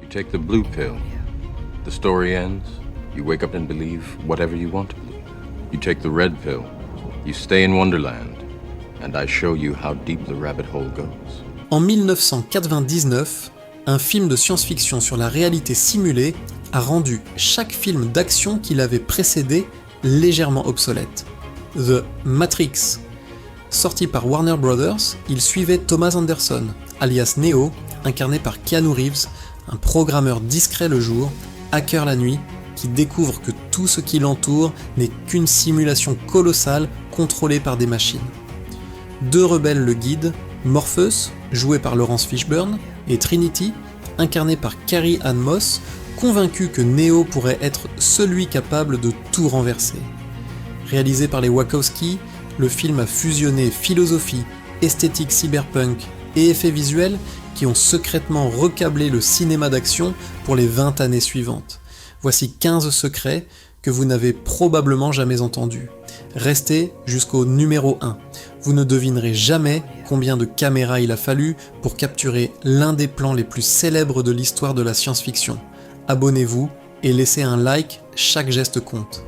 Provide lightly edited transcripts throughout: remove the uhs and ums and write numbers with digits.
take the blue pill. The story ends. You wake up and believe whatever you want to believe. You take the red pill. You stay in Wonderland. And I show you how deep the rabbit hole goes. En 1999, un film de science-fiction sur la réalité simulée a rendu chaque film d'action qui l'avait précédé légèrement obsolète. The Matrix. Sorti par Warner Brothers, il suivait Thomas Anderson, alias Neo, incarné par Keanu Reeves, un programmeur discret le jour, hacker la nuit, qui découvre que tout ce qui l'entoure n'est qu'une simulation colossale contrôlée par des machines. Deux rebelles le guident, Morpheus, joué par Laurence Fishburne, et Trinity, incarné par Carrie-Anne Moss, convaincu que Neo pourrait être celui capable de tout renverser. Réalisé par les Wachowski, le film a fusionné philosophie, esthétique cyberpunk et effets visuels qui ont secrètement recablé le cinéma d'action pour les 20 années suivantes. Voici 15 secrets que vous n'avez probablement jamais entendus. Restez jusqu'au numéro 1. Vous ne devinerez jamais combien de caméras il a fallu pour capturer l'un des plans les plus célèbres de l'histoire de la science-fiction. Abonnez-vous et laissez un like, chaque geste compte.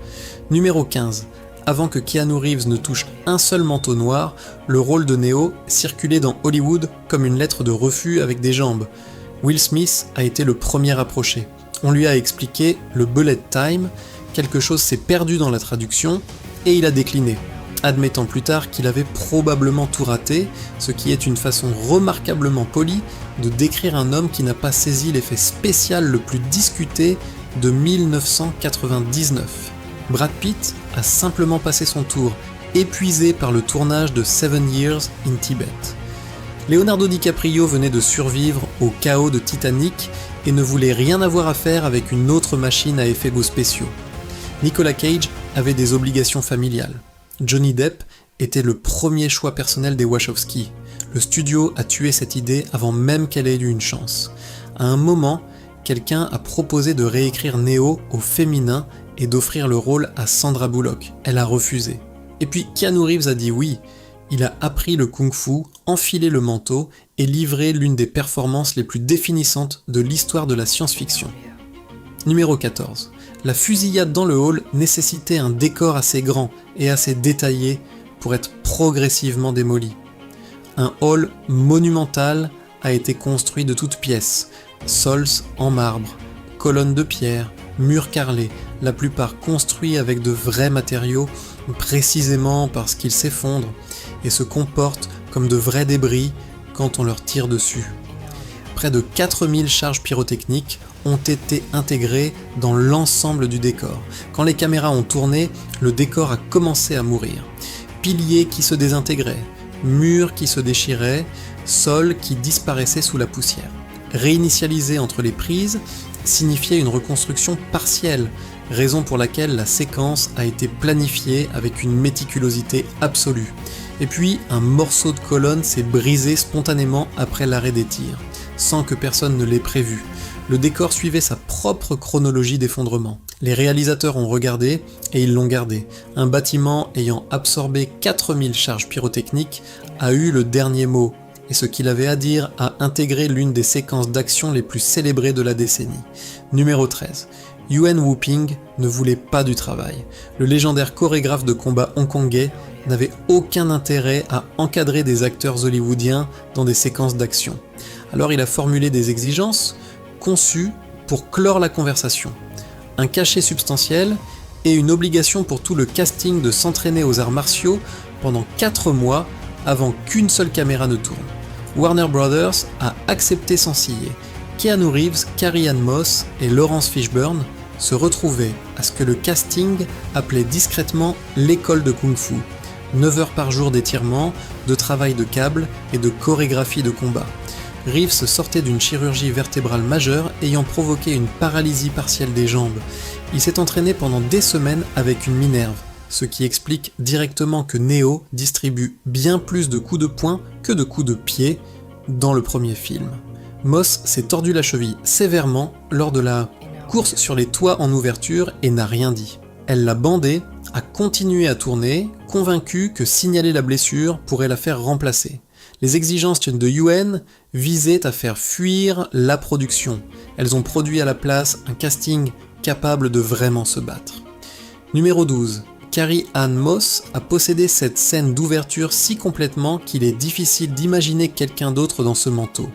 Numéro 15. Avant que Keanu Reeves ne touche un seul manteau noir, le rôle de Neo circulait dans Hollywood comme une lettre de refus avec des jambes. Will Smith a été le premier approché. On lui a expliqué le bullet time, quelque chose s'est perdu dans la traduction, et il a décliné, admettant plus tard qu'il avait probablement tout raté, ce qui est une façon remarquablement polie de décrire un homme qui n'a pas saisi l'effet spécial le plus discuté de 1999. Brad Pitt a simplement passé son tour, épuisé par le tournage de 7 Years in Tibet. Leonardo DiCaprio venait de survivre au chaos de Titanic et ne voulait rien avoir à faire avec une autre machine à effets spéciaux. Nicolas Cage avait des obligations familiales. Johnny Depp était le premier choix personnel des Wachowski. Le studio a tué cette idée avant même qu'elle ait eu une chance. À un moment, quelqu'un a proposé de réécrire Neo au féminin et d'offrir le rôle à Sandra Bullock. Elle a refusé. Et puis Keanu Reeves a dit oui. Il a appris le kung-fu, enfilé le manteau et livré l'une des performances les plus définissantes de l'histoire de la science-fiction. Numéro 14. La fusillade dans le hall nécessitait un décor assez grand et assez détaillé pour être progressivement démoli. Un hall monumental a été construit de toutes pièces, sols en marbre, colonnes de pierre, murs carrelés, la plupart construits avec de vrais matériaux, précisément parce qu'ils s'effondrent et se comportent comme de vrais débris quand on leur tire dessus. Près de 4000 charges pyrotechniques ont été intégrées dans l'ensemble du décor. Quand les caméras ont tourné, le décor a commencé à mourir. Piliers qui se désintégraient, murs qui se déchiraient, sols qui disparaissaient sous la poussière. Réinitialiser entre les prises signifiait une reconstruction partielle, raison pour laquelle la séquence a été planifiée avec une méticulosité absolue. Et puis, un morceau de colonne s'est brisé spontanément après l'arrêt des tirs, sans que personne ne l'ait prévu. Le décor suivait sa propre chronologie d'effondrement. Les réalisateurs ont regardé et ils l'ont gardé. Un bâtiment ayant absorbé 4000 charges pyrotechniques a eu le dernier mot, et ce qu'il avait à dire a intégré l'une des séquences d'action les plus célébrées de la décennie. Numéro 13. Yuen Woo-ping ne voulait pas du travail. Le légendaire chorégraphe de combat hongkongais n'avait aucun intérêt à encadrer des acteurs hollywoodiens dans des séquences d'action. Alors il a formulé des exigences conçues pour clore la conversation. Un cachet substantiel et une obligation pour tout le casting de s'entraîner aux arts martiaux pendant 4 mois avant qu'une seule caméra ne tourne. Warner Brothers a accepté sans ciller. Keanu Reeves, Carrie-Anne Moss et Laurence Fishburne se retrouvaient à ce que le casting appelait discrètement l'école de kung-fu. 9 heures par jour d'étirement, de travail de câble et de chorégraphie de combat. Reeves sortait d'une chirurgie vertébrale majeure ayant provoqué une paralysie partielle des jambes. Il s'est entraîné pendant des semaines avec une minerve, ce qui explique directement que Neo distribue bien plus de coups de poing que de coups de pied dans le premier film. Moss s'est tordu la cheville sévèrement lors de la course sur les toits en ouverture et n'a rien dit. Elle l'a bandé, a continué à tourner, convaincue que signaler la blessure pourrait la faire remplacer. Les exigences de UN visaient à faire fuir la production. Elles ont produit à la place un casting capable de vraiment se battre. Numéro 12. Carrie-Anne Moss a possédé cette scène d'ouverture si complètement qu'il est difficile d'imaginer quelqu'un d'autre dans ce manteau.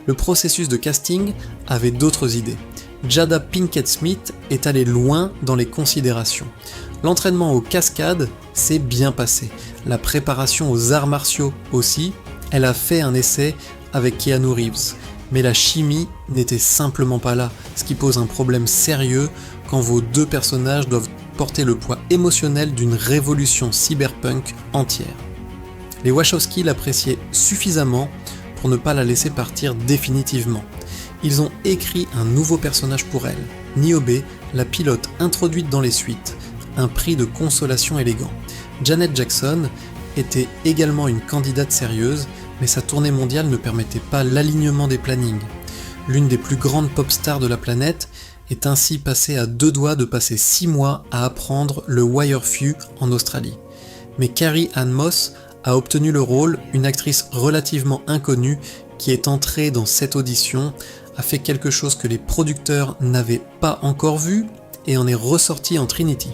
Le processus de casting avait d'autres idées. Jada Pinkett Smith est allée loin dans les considérations. L'entraînement aux cascades s'est bien passé. La préparation aux arts martiaux aussi. Elle a fait un essai avec Keanu Reeves. Mais la chimie n'était simplement pas là, ce qui pose un problème sérieux quand vos deux personnages doivent porter le poids émotionnel d'une révolution cyberpunk entière. Les Wachowski l'appréciaient suffisamment pour ne pas la laisser partir définitivement. Ils ont écrit un nouveau personnage pour elle, Niobe, la pilote introduite dans les suites, un prix de consolation élégant. Janet Jackson était également une candidate sérieuse, mais sa tournée mondiale ne permettait pas l'alignement des plannings. L'une des plus grandes pop stars de la planète est ainsi passée à 2 doigts de passer 6 mois à apprendre le Wire-Fu en Australie. Mais Carrie-Anne Moss a obtenu le rôle, une actrice relativement inconnue qui est entrée dans cette audition, a fait quelque chose que les producteurs n'avaient pas encore vu et en est ressortie en Trinity.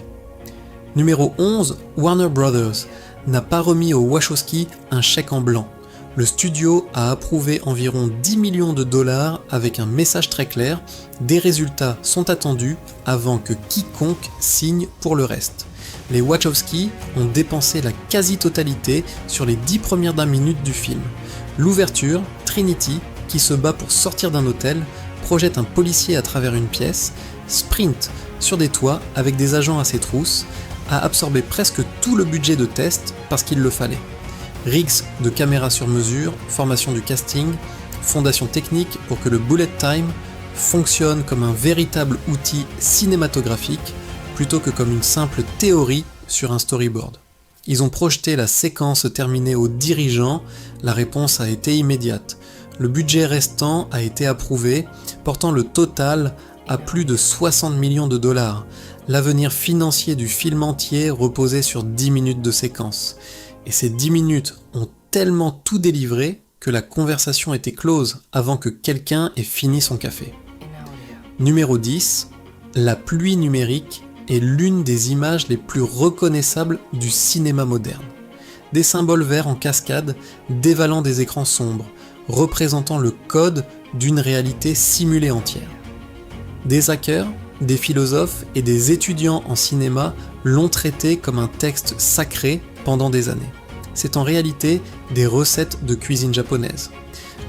Numéro 11, Warner Brothers n'a pas remis aux Wachowski un chèque en blanc. Le studio a approuvé environ 10 millions de dollars avec un message très clair, des résultats sont attendus avant que quiconque signe pour le reste. Les Wachowski ont dépensé la quasi-totalité sur les 10 premières minutes du film. L'ouverture, Trinity, qui se bat pour sortir d'un hôtel, projette un policier à travers une pièce, sprint sur des toits avec des agents à ses trousses, a absorbé presque tout le budget de test parce qu'il le fallait. Rigs de caméra sur mesure, formation du casting, fondation technique pour que le bullet time fonctionne comme un véritable outil cinématographique plutôt que comme une simple théorie sur un storyboard. Ils ont projeté la séquence terminée aux dirigeants, la réponse a été immédiate. Le budget restant a été approuvé, portant le total à plus de 60 millions de dollars. L'avenir financier du film entier reposait sur 10 minutes de séquence. Et ces 10 minutes ont tellement tout délivré que la conversation était close avant que quelqu'un ait fini son café. Numéro 10, la pluie numérique est l'une des images les plus reconnaissables du cinéma moderne. Des symboles verts en cascade dévalant des écrans sombres, représentant le code d'une réalité simulée entière. Des hackers, des philosophes et des étudiants en cinéma l'ont traité comme un texte sacré pendant des années. C'est en réalité des recettes de cuisine japonaise.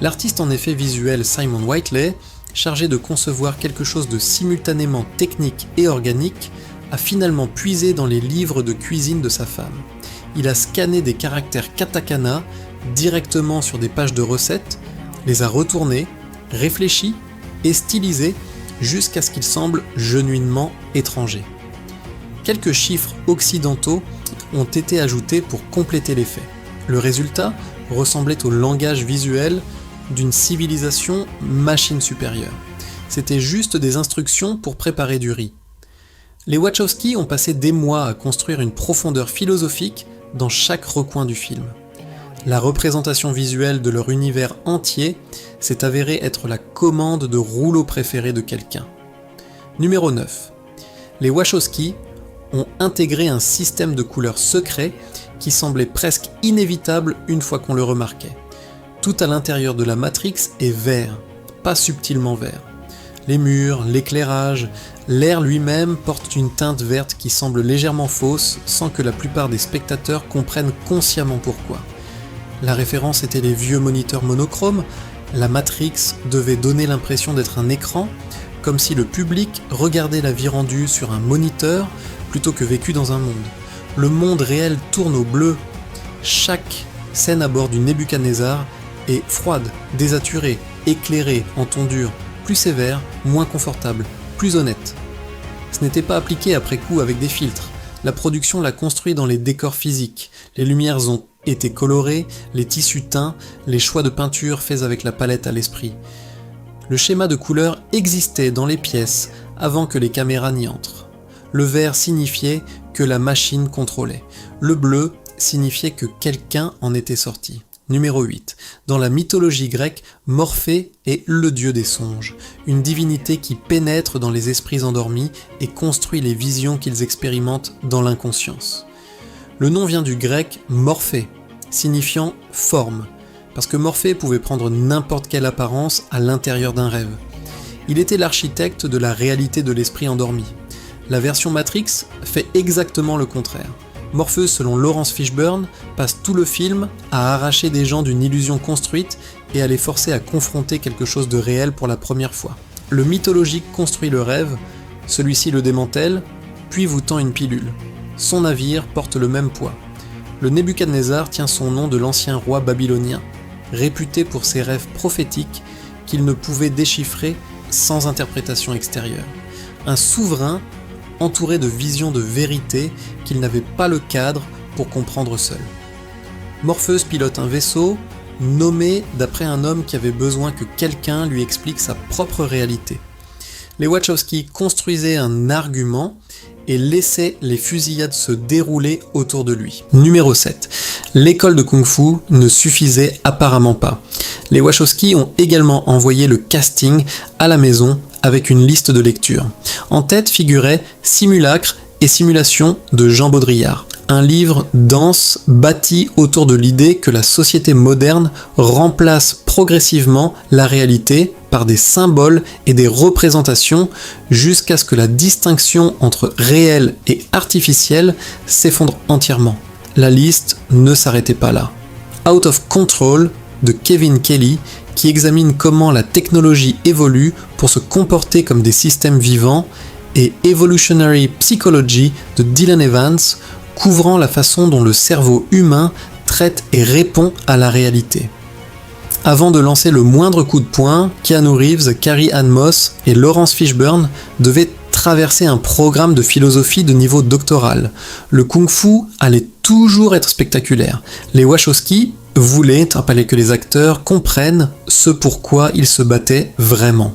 L'artiste en effet visuel Simon Whiteley, chargé de concevoir quelque chose de simultanément technique et organique, a finalement puisé dans les livres de cuisine de sa femme. Il a scanné des caractères katakana directement sur des pages de recettes, les a retournés, réfléchis et stylisés jusqu'à ce qu'ils semblent genuinement étrangers. Quelques chiffres occidentaux ont été ajoutés pour compléter l'effet. Le résultat ressemblait au langage visuel d'une civilisation machine supérieure. C'était juste des instructions pour préparer du riz. Les Wachowski ont passé des mois à construire une profondeur philosophique dans chaque recoin du film. La représentation visuelle de leur univers entier s'est avérée être la commande de rouleau préféré de quelqu'un. Numéro 9. Les Wachowski ont intégré un système de couleurs secret qui semblait presque inévitable une fois qu'on le remarquait. Tout à l'intérieur de la Matrix est vert, pas subtilement vert. Les murs, l'éclairage, l'air lui-même portent une teinte verte qui semble légèrement fausse sans que la plupart des spectateurs comprennent consciemment pourquoi. La référence était les vieux moniteurs monochromes, la Matrix devait donner l'impression d'être un écran, comme si le public regardait la vie rendue sur un moniteur plutôt que vécu dans un monde. Le monde réel tourne au bleu. Chaque scène à bord du Nebuchadnezzar est froide, désaturée, éclairée en ton dur, plus sévère, moins confortable, plus honnête. Ce n'était pas appliqué après coup avec des filtres. La production l'a construit dans les décors physiques. Les lumières ont été colorées, les tissus teints, les choix de peinture faits avec la palette à l'esprit. Le schéma de couleurs existait dans les pièces avant que les caméras n'y entrent. Le vert signifiait que la machine contrôlait. Le bleu signifiait que quelqu'un en était sorti. Numéro 8. Dans la mythologie grecque, Morphée est le dieu des songes, une divinité qui pénètre dans les esprits endormis et construit les visions qu'ils expérimentent dans l'inconscience. Le nom vient du grec Morphée, signifiant forme, parce que Morphée pouvait prendre n'importe quelle apparence à l'intérieur d'un rêve. Il était l'architecte de la réalité de l'esprit endormi. La version Matrix fait exactement le contraire. Morpheus, selon Laurence Fishburne, passe tout le film à arracher des gens d'une illusion construite et à les forcer à confronter quelque chose de réel pour la première fois. Le mythologique construit le rêve, celui-ci le démantèle, puis vous tend une pilule. Son navire porte le même poids. Le Nebuchadnezzar tient son nom de l'ancien roi babylonien, réputé pour ses rêves prophétiques qu'il ne pouvait déchiffrer sans interprétation extérieure. Un souverain entouré de visions de vérité qu'il n'avait pas le cadre pour comprendre seul. Morpheus pilote un vaisseau nommé d'après un homme qui avait besoin que quelqu'un lui explique sa propre réalité. Les Wachowski construisaient un argument et laissaient les fusillades se dérouler autour de lui. Numéro 7. L'école de Kung-Fu ne suffisait apparemment pas. Les Wachowski ont également envoyé le casting à la maison avec une liste de lecture. En tête figurait Simulacre et Simulation de Jean Baudrillard, un livre dense bâti autour de l'idée que la société moderne remplace progressivement la réalité par des symboles et des représentations jusqu'à ce que la distinction entre réel et artificiel s'effondre entièrement. La liste ne s'arrêtait pas là. Out of Control de Kevin Kelly, qui examine comment la technologie évolue pour se comporter comme des systèmes vivants, et Evolutionary Psychology de Dylan Evans, couvrant la façon dont le cerveau humain traite et répond à la réalité. Avant de lancer le moindre coup de poing, Keanu Reeves, Carrie-Anne Moss et Laurence Fishburne devaient traverser un programme de philosophie de niveau doctoral. Le kung-fu allait toujours être spectaculaire. Les Wachowski voulaient, il fallait que les acteurs comprennent ce pourquoi ils se battaient vraiment.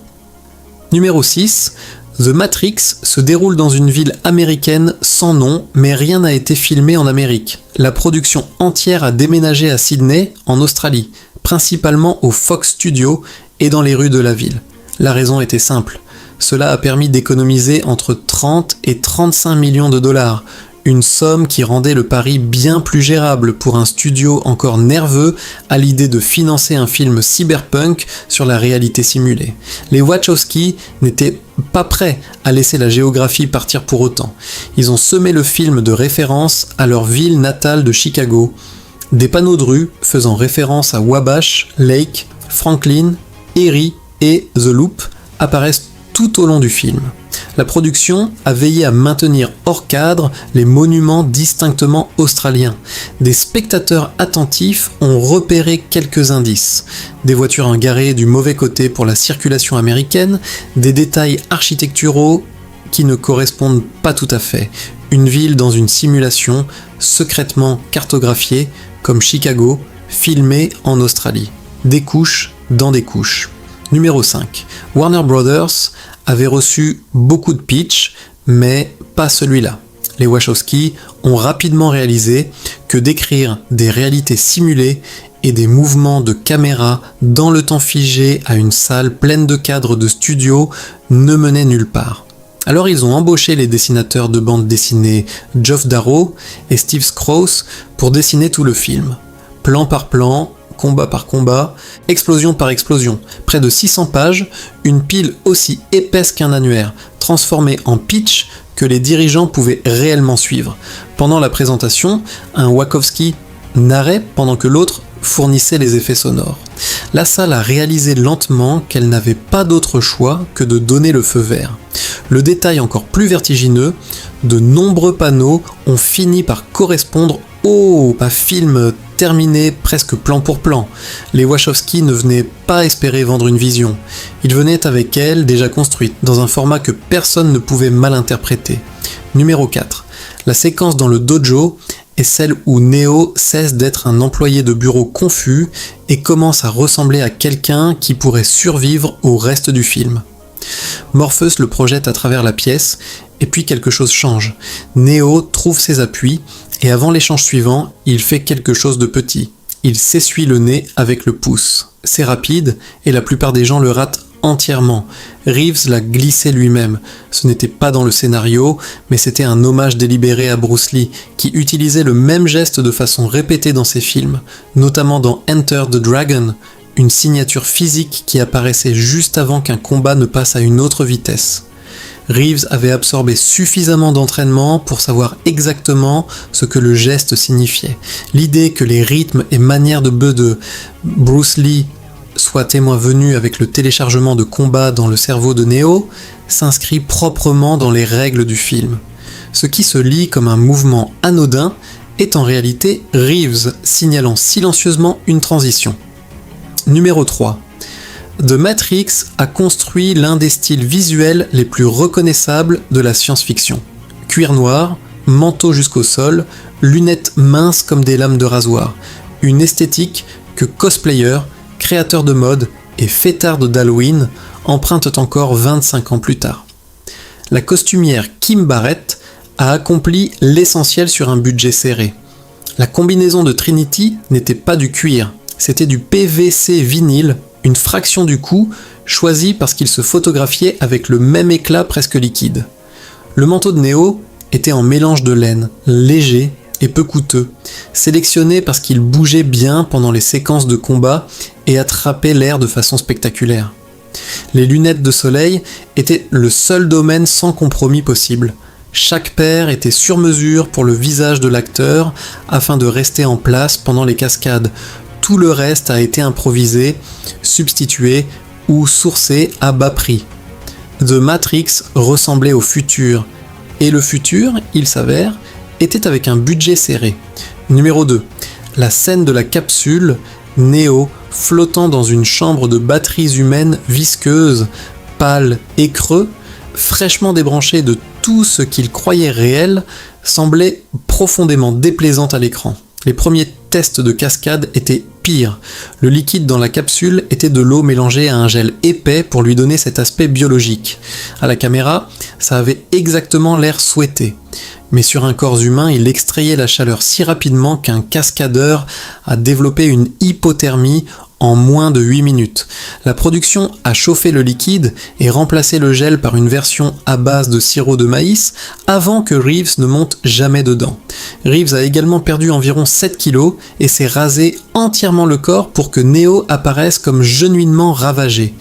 Numéro 6. The Matrix se déroule dans une ville américaine sans nom, mais rien n'a été filmé en Amérique. La production entière a déménagé à Sydney, en Australie, principalement au Fox Studio et dans les rues de la ville. La raison était simple. Cela a permis d'économiser entre 30 et 35 millions de dollars, une somme qui rendait le pari bien plus gérable pour un studio encore nerveux à l'idée de financer un film cyberpunk sur la réalité simulée. Les Wachowski n'étaient pas prêts à laisser la géographie partir pour autant. Ils ont semé le film de référence à leur ville natale de Chicago. Des panneaux de rue faisant référence à Wabash, Lake, Franklin, Erie et The Loop apparaissent tout au long du film. La production a veillé à maintenir hors cadre les monuments distinctement australiens. Des spectateurs attentifs ont repéré quelques indices. Des voitures garées du mauvais côté pour la circulation américaine, des détails architecturaux qui ne correspondent pas tout à fait. Une ville dans une simulation secrètement cartographiée comme Chicago, filmée en Australie. Des couches dans des couches. Numéro 5. Warner Brothers avait reçu beaucoup de pitch, mais pas celui-là. Les Wachowski ont rapidement réalisé que décrire des réalités simulées et des mouvements de caméra dans le temps figé à une salle pleine de cadres de studio ne menait nulle part. Alors ils ont embauché les dessinateurs de bande dessinée Geoff Darrow et Steve Skroce pour dessiner tout le film. Plan par plan, combat par combat, explosion par explosion. Près de 600 pages, une pile aussi épaisse qu'un annuaire, transformée en pitch que les dirigeants pouvaient réellement suivre. Pendant la présentation, un Wachowski narrait pendant que l'autre fournissait les effets sonores. La salle a réalisé lentement qu'elle n'avait pas d'autre choix que de donner le feu vert. Le détail encore plus vertigineux, de nombreux panneaux ont fini par correspondre au film terminé presque plan pour plan. Les Wachowski ne venaient pas espérer vendre une vision. Ils venaient avec elle déjà construite, dans un format que personne ne pouvait mal interpréter. Numéro 4. La séquence dans le dojo est celle où Neo cesse d'être un employé de bureau confus et commence à ressembler à quelqu'un qui pourrait survivre au reste du film. Morpheus le projette à travers la pièce, et puis quelque chose change. Neo trouve ses appuis, et avant l'échange suivant, il fait quelque chose de petit. il s'essuie le nez avec le pouce. C'est rapide et la plupart des gens le ratent entièrement. Reeves l'a glissé lui-même. Ce n'était pas dans le scénario, mais c'était un hommage délibéré à Bruce Lee, qui utilisait le même geste de façon répétée dans ses films, notamment dans Enter the Dragon, une signature physique qui apparaissait juste avant qu'un combat ne passe à une autre vitesse. Reeves avait absorbé suffisamment d'entraînement pour savoir exactement ce que le geste signifiait. L'idée que les rythmes et manières de Bruce Lee soit témoin venu avec le téléchargement de combat dans le cerveau de Neo, s'inscrit proprement dans les règles du film. Ce qui se lit comme un mouvement anodin est en réalité Reeves signalant silencieusement une transition. Numéro 3. The Matrix a construit l'un des styles visuels les plus reconnaissables de la science-fiction. Cuir noir, manteau jusqu'au sol, lunettes minces comme des lames de rasoir. Une esthétique que cosplayers, créateurs de mode et fêtards d'Halloween empruntent encore 25 ans plus tard. La costumière Kim Barrett a accompli l'essentiel sur un budget serré. La combinaison de Trinity n'était pas du cuir, c'était du PVC vinyle, une fraction du coût, choisie parce qu'il se photographiait avec le même éclat presque liquide. Le manteau de Neo était en mélange de laine, léger et peu coûteux, sélectionné parce qu'il bougeait bien pendant les séquences de combat et attrapait l'air de façon spectaculaire. Les lunettes de soleil étaient le seul domaine sans compromis possible. Chaque paire était sur mesure pour le visage de l'acteur afin de rester en place pendant les cascades. Tout le reste a été improvisé, substitué ou sourcé à bas prix. The Matrix ressemblait au futur, et le futur, il s'avère, était avec un budget serré. Numéro 2. La scène de la capsule, Neo flottant dans une chambre de batteries humaines visqueuses, pâle et creux, fraîchement débranché de tout ce qu'il croyait réel, semblait profondément déplaisante à l'écran. Les premiers tests de cascade étaient pires. Le liquide dans la capsule était de l'eau mélangée à un gel épais pour lui donner cet aspect biologique. À la caméra, ça avait exactement l'air souhaité. Mais sur un corps humain, il extrayait la chaleur si rapidement qu'un cascadeur a développé une hypothermie en moins de 8 minutes. La production a chauffé le liquide et remplacé le gel par une version à base de sirop de maïs avant que Reeves ne monte jamais dedans. Reeves a également perdu environ 7 kilos et s'est rasé entièrement le corps pour que Neo apparaisse comme genuinement ravagé.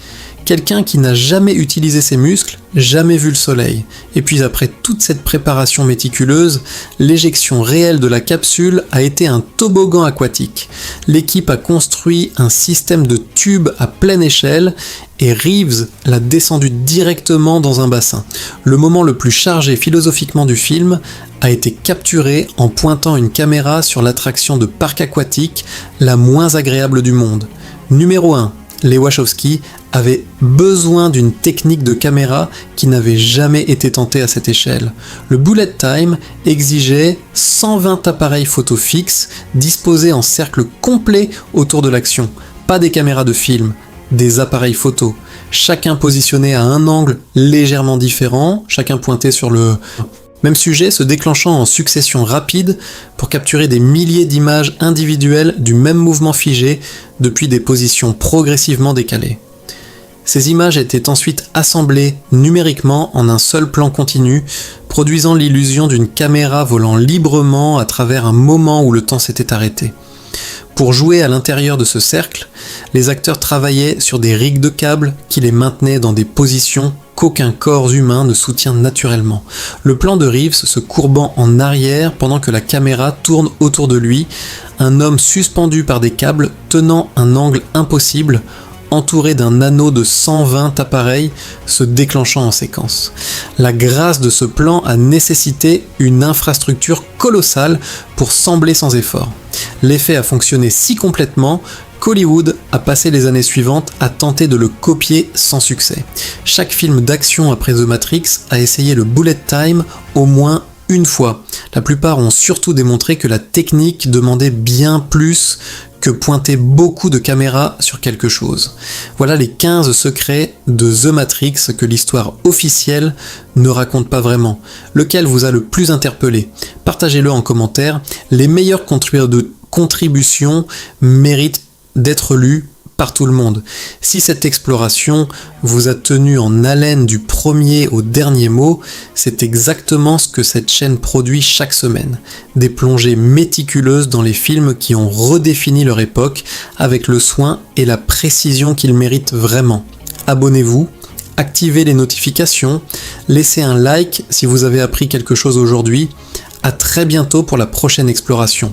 Quelqu'un qui n'a jamais utilisé ses muscles, jamais vu le soleil. Et puis après toute cette préparation méticuleuse, l'éjection réelle de la capsule a été un toboggan aquatique. L'équipe a construit un système de tubes à pleine échelle et Reeves l'a descendu directement dans un bassin. Le moment le plus chargé philosophiquement du film a été capturé en pointant une caméra sur l'attraction de parc aquatique la moins agréable du monde. Numéro 1. Les Wachowski avaient besoin d'une technique de caméra qui n'avait jamais été tentée à cette échelle. Le bullet time exigeait 120 appareils photo fixes disposés en cercle complet autour de l'action. Pas des caméras de film, des appareils photo. Chacun positionné à un angle légèrement différent, chacun pointé sur le même sujet, se déclenchant en succession rapide pour capturer des milliers d'images individuelles du même mouvement figé depuis des positions progressivement décalées. Ces images étaient ensuite assemblées numériquement en un seul plan continu, produisant l'illusion d'une caméra volant librement à travers un moment où le temps s'était arrêté. Pour jouer à l'intérieur de ce cercle, les acteurs travaillaient sur des rigs de câbles qui les maintenaient dans des positions qu'aucun corps humain ne soutient naturellement. Le plan de Reeves se courbant en arrière pendant que la caméra tourne autour de lui, un homme suspendu par des câbles tenant un angle impossible, entouré d'un anneau de 120 appareils se déclenchant en séquence. La grâce de ce plan a nécessité une infrastructure colossale pour sembler sans effort. L'effet a fonctionné si complètement qu'Hollywood a passé les années suivantes à tenter de le copier sans succès. Chaque film d'action après The Matrix a essayé le bullet time au moins une fois. La plupart ont surtout démontré que la technique demandait bien plus que pointer beaucoup de caméras sur quelque chose. Voilà les 15 secrets de The Matrix que l'histoire officielle ne raconte pas vraiment. Lequel vous a le plus interpellé ? Partagez-le en commentaire. Les meilleurs contribution mérite d'être lue par tout le monde. Si cette exploration vous a tenu en haleine du premier au dernier mot, c'est exactement ce que cette chaîne produit chaque semaine. Des plongées méticuleuses dans les films qui ont redéfini leur époque avec le soin et la précision qu'ils méritent vraiment. Abonnez-vous, activez les notifications, laissez un like si vous avez appris quelque chose aujourd'hui. À très bientôt pour la prochaine exploration.